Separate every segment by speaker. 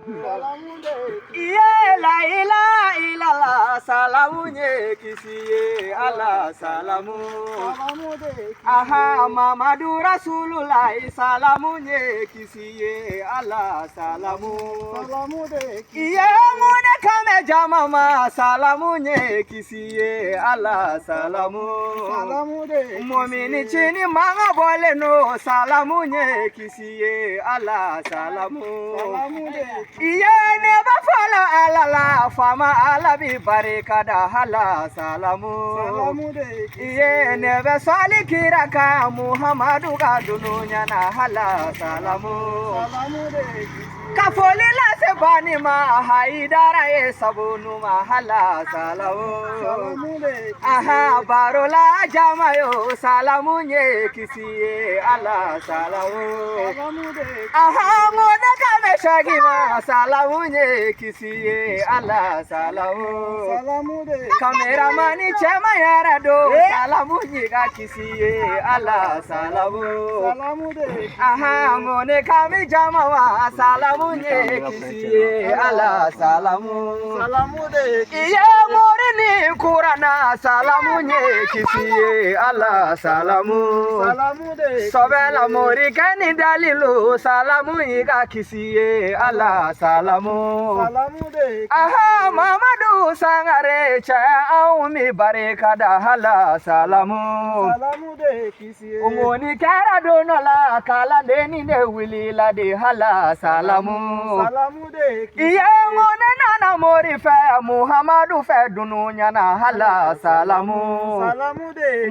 Speaker 1: Iye la ilaha illallah salamu nye kisiye Allah salamu. Aha Mamadu Rasulullah salamu nye kisiye Allah salamu. Iye mune kame jamama salamu nye kisiye Allah salamu. Momini chini manga bole no salamu nye kisiye Allah salamu. Iye neba fala alala fama alabi barikada hala salamu. Iye nebe sali kiraka Muhammadu ga dununya na hala salamu. Kafoli la se bani ma haidara e sabunu ma hala salamu. Aha barola jamayo salamu nye kisiye Allah salamu. Aha mona kame shagi ma salamu nye kisiye Allah salamu. Kameramani chema yarado salamu nye ga kisiye Allah salamu. Aha mone kame jamawa salamu nye kisiye Allah salamu. Iye morini kurana salamu nye kisiye Allah salamu. Sobela mori kani dalilu salamu iga kisiye Allah salamu. Aha Mamadu sangare cha aumi barikada hala salamu. Umoni kara donola kala deni ne wili la de hala salamu. Iye ngone nana mori fe Muhammadu fe dununya na hala salamu.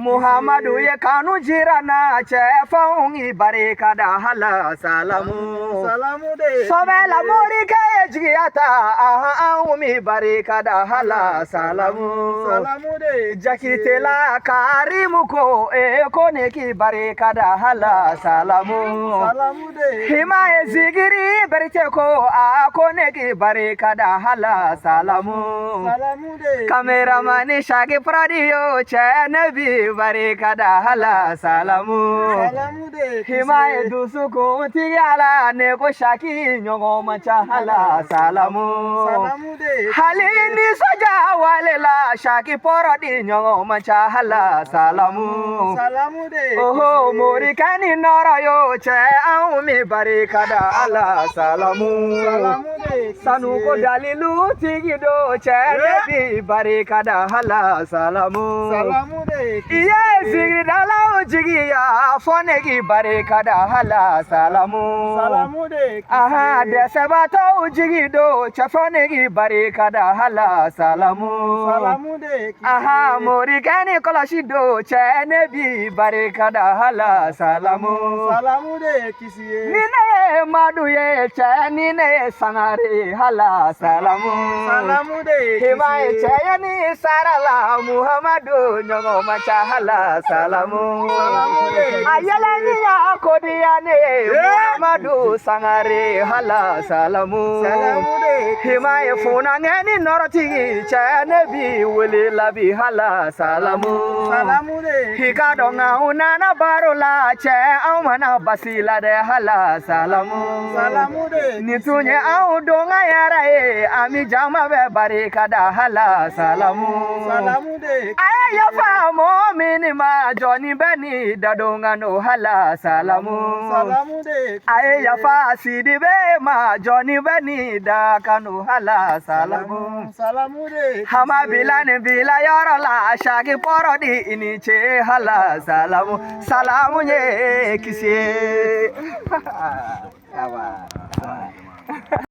Speaker 1: Muhammadu ye kanu jirana che faungi barikada hala salamu. Sobela mori ke jigiyata aha aumi barikada hala salamu. Jakitela karimu ko kone ki barikada hala salamu. Hima e zigiri berite ko kone ki barikada hala salamu. Kameramani shagi pradio che nabi barikada hala salamu. Hima e dusu ko tigala ne ko shaki nyongo macha hala salamu. Halini soja walela shaki porodi nyongo macha hala salamu. Oho mori kani nora yo che aumi barikada hala salamu. Sanu ko dalilu tigido che nabi barikada hala salamu. Iye zigri dala jigiya fonegi barikada hala salamu. Aha desabato jigido che fonegi barikada hala salamu. Aha mori kani kolashido che nabi barikada hala salamu. Nine madu ye che nine sangare hala salamu. Hima ye che ni sarala Muhammadu nyongo macha hala salamu. Ayala ni ya kodiya ne Muhammadu sangare hala salamu. Hima ye funa ngeni noroti che nabi wili labi hala salamu. Hika donga unana barola che aumana basila de hala salamu. Nitunye au donga yara e ami jama be barikada hala salamu. Aya fa mo minima joni beni dadonga no hala salamu. Aya fa sidi be ma joni beni da kanu hala salamu. Hama bilane bila yara la shagi porodi ini che hala salamu. Salamu nye kisiye.